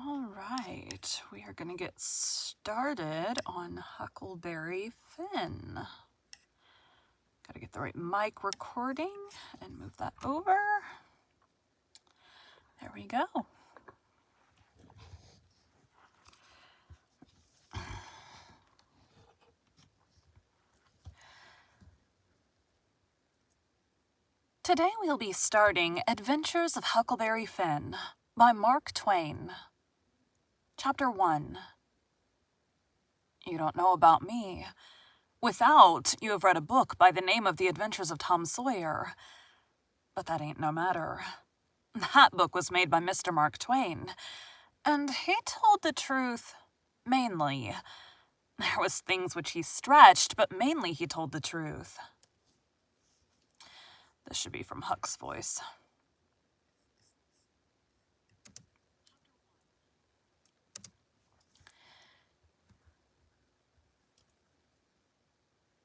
All right, we are going to get started on Huckleberry Finn. Got to get the right mic recording and move that over. There we go. Today we'll be starting Adventures of Huckleberry Finn by Mark Twain. Chapter 1. You don't know about me. Without, you have read a book by the name of The Adventures of Tom Sawyer. But that ain't no matter. That book was made by Mr. Mark Twain, and he told the truth, mainly. There was things which he stretched, but mainly he told the truth. This should be from Huck's voice.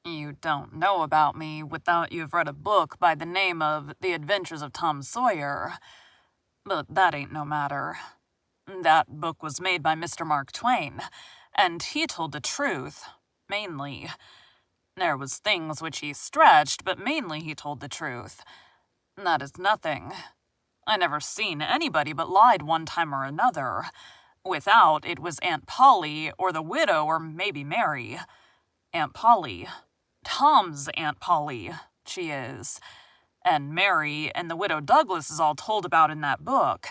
You don't know about me without you've read a book by the name of The Adventures of Tom Sawyer. But that ain't no matter. That book was made by Mr. Mark Twain, and he told the truth, mainly. There was things which he stretched, but mainly he told the truth. That is nothing. I never seen anybody but lied one time or another. Without, it was Aunt Polly, or the widow, or maybe Mary. Aunt Polly. Tom's Aunt Polly, she is. And Mary and the widow Douglas is all told about in that book,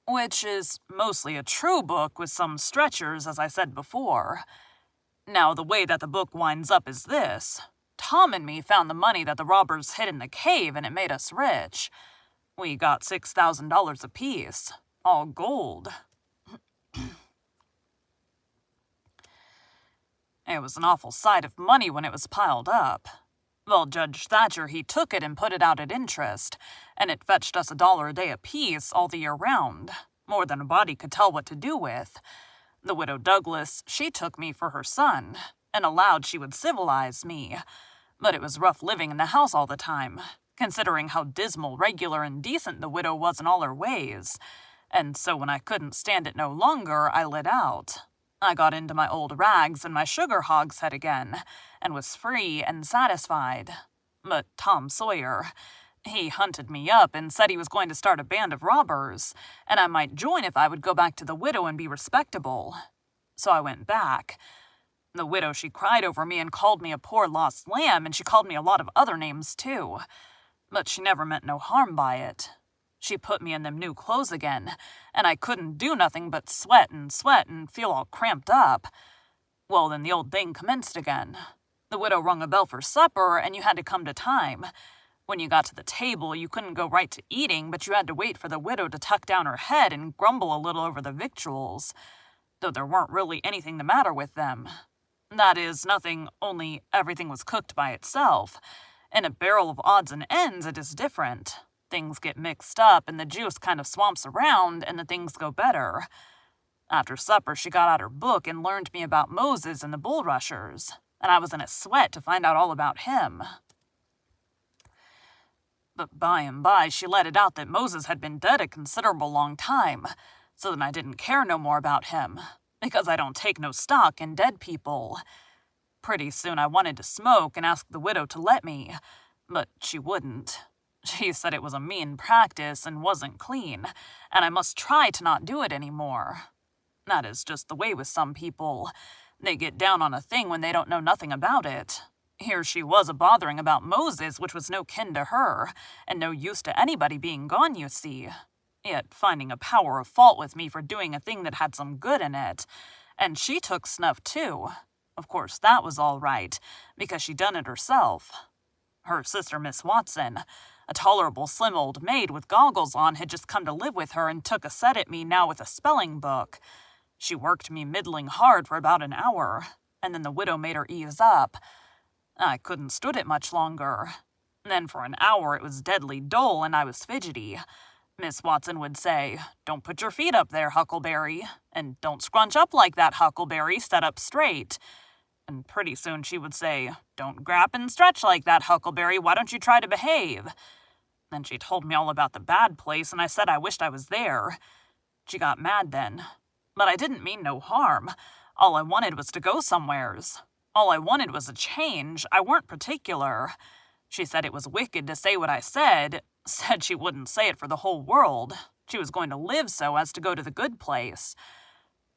which is mostly a true book with some stretchers, as I said before. Now, the way that the book winds up is this. Tom and me found the money that the robbers hid in the cave, and it made us rich. We got $6,000 apiece, all gold. It was an awful sight of money when it was piled up. Well, Judge Thatcher, he took it and put it out at interest, and it fetched us $1 a day apiece all the year round, more than a body could tell what to do with. The widow Douglas, she took me for her son, and allowed she would civilize me. But it was rough living in the house all the time, considering how dismal, regular, and decent the widow was in all her ways. And so when I couldn't stand it no longer, I lit out. I got into my old rags and my sugar hogshead again, and was free and satisfied. But Tom Sawyer, he hunted me up and said he was going to start a band of robbers, and I might join if I would go back to the widow and be respectable. So I went back. The widow, she cried over me and called me a poor lost lamb, and she called me a lot of other names too. But she never meant no harm by it. She put me in them new clothes again, and I couldn't do nothing but sweat and feel all cramped up. Well, then the old thing commenced again. The widow rung a bell for supper, and you had to come to time. When you got to the table, you couldn't go right to eating, but you had to wait for the widow to tuck down her head and grumble a little over the victuals, though there weren't really anything the matter with them. That is, nothing, only everything was cooked by itself. In a barrel of odds and ends, it is different. Things get mixed up, and the juice kind of swamps around, and the things go better. After supper, she got out her book and learned me about Moses and the bulrushers, and I was in a sweat to find out all about him. But by and by, she let it out that Moses had been dead a considerable long time, so then I didn't care no more about him, because I don't take no stock in dead people. Pretty soon I wanted to smoke and asked the widow to let me, but she wouldn't. She said it was a mean practice and wasn't clean, and I must try to not do it anymore. That is just the way with some people. They get down on a thing when they don't know nothing about it. Here she was a-bothering about Moses, which was no kin to her, and no use to anybody being gone, you see. Yet finding a power of fault with me for doing a thing that had some good in it. And she took snuff, too. Of course, that was all right, because she done it herself. Her sister, Miss Watson, a tolerable slim old maid with goggles on, had just come to live with her and took a set at me now with a spelling book. She worked me middling hard for about an hour, and then the widow made her ease up. I couldn't stood it much longer. Then for an hour it was deadly dull, and I was fidgety. Miss Watson would say, "Don't put your feet up there, Huckleberry, and don't scrunch up like that, Huckleberry, set up straight." And pretty soon she would say, "Don't grap and stretch like that, Huckleberry, why don't you try to behave?" Then she told me all about the bad place, and I said I wished I was there. She got mad then. But I didn't mean no harm. All I wanted was to go somewheres. All I wanted was a change. I weren't particular. She said it was wicked to say what I said. Said she wouldn't say it for the whole world. She was going to live so as to go to the good place.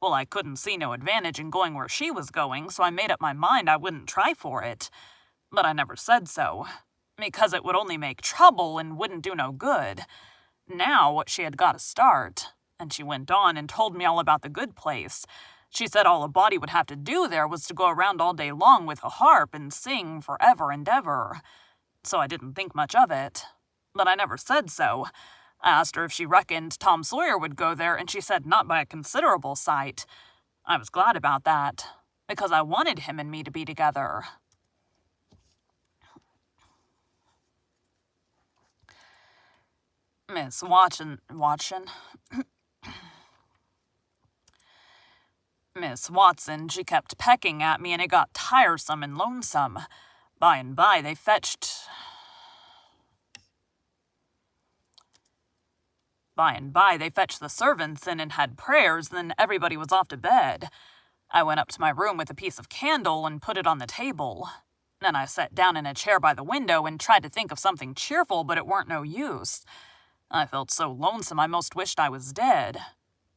Well, I couldn't see no advantage in going where she was going, so I made up my mind I wouldn't try for it. But I never said so, because it would only make trouble and wouldn't do no good. Now she had got a start, and she went on and told me all about the good place. She said all a body would have to do there was to go around all day long with a harp and sing forever and ever. So I didn't think much of it. But I never said so. I asked her if she reckoned Tom Sawyer would go there, and she said not by a considerable sight. I was glad about that, because I wanted him and me to be together. Miss Miss Watson, she kept pecking at me, and it got tiresome and lonesome. By and by, they fetched the servants in and had prayers, then everybody was off to bed. I went up to my room with a piece of candle and put it on the table. Then I sat down in a chair by the window and tried to think of something cheerful, but it weren't no use. I felt so lonesome I most wished I was dead.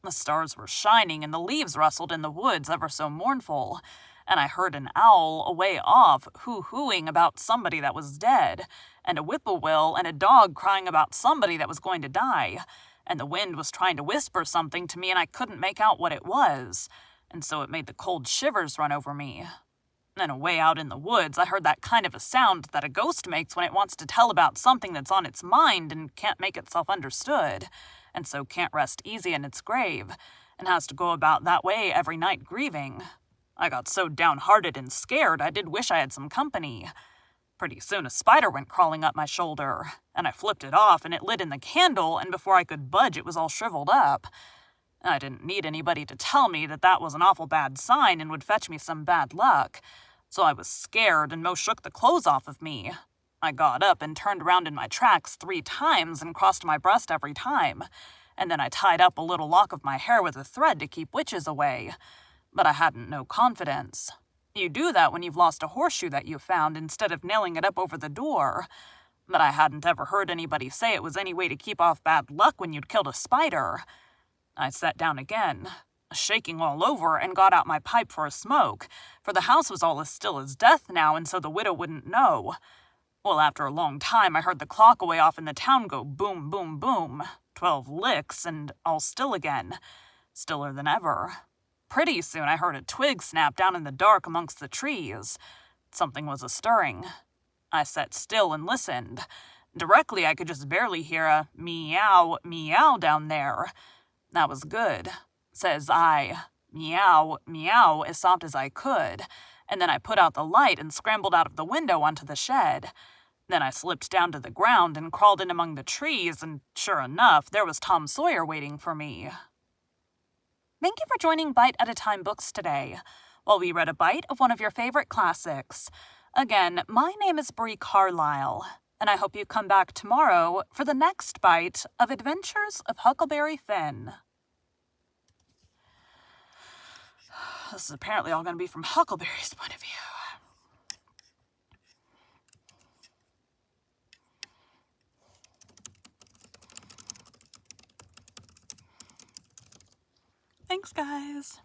The stars were shining and the leaves rustled in the woods ever so mournful, and I heard an owl away off hoo-hooing about somebody that was dead, and a whippoorwill and a dog crying about somebody that was going to die, and the wind was trying to whisper something to me and I couldn't make out what it was, and so it made the cold shivers run over me. Then away out in the woods, I heard that kind of a sound that a ghost makes when it wants to tell about something that's on its mind and can't make itself understood, and so can't rest easy in its grave, and has to go about that way every night grieving. I got so downhearted and scared I did wish I had some company. Pretty soon a spider went crawling up my shoulder, and I flipped it off and it lit in the candle, and before I could budge it was all shriveled up. I didn't need anybody to tell me that that was an awful bad sign and would fetch me some bad luck, so I was scared and most shook the clothes off of me. I got up and turned around in my tracks 3 times and crossed my breast every time, and then I tied up a little lock of my hair with a thread to keep witches away. But I hadn't no confidence. You do that when you've lost a horseshoe that you found instead of nailing it up over the door. But I hadn't ever heard anybody say it was any way to keep off bad luck when you'd killed a spider. I sat down again, shaking all over, and got out my pipe for a smoke, for the house was all as still as death now, and so the widow wouldn't know. Well, after a long time, I heard the clock away off in the town go boom, boom, boom. 12 licks, and all still again. Stiller than ever. Pretty soon I heard a twig snap down in the dark amongst the trees. Something was a-stirring. I sat still and listened. Directly I could just barely hear a meow, meow down there. That was good. Says I, meow, meow, as soft as I could, and then I put out the light and scrambled out of the window onto the shed. Then I slipped down to the ground and crawled in among the trees, and sure enough, there was Tom Sawyer waiting for me. Thank you for joining Bite at a Time Books today, while we read a bite of one of your favorite classics. Again, my name is Bree Carlile, and I hope you come back tomorrow for the next bite of Adventures of Huckleberry Finn. This is apparently all going to be from Huckleberry's point of view. Thanks, guys.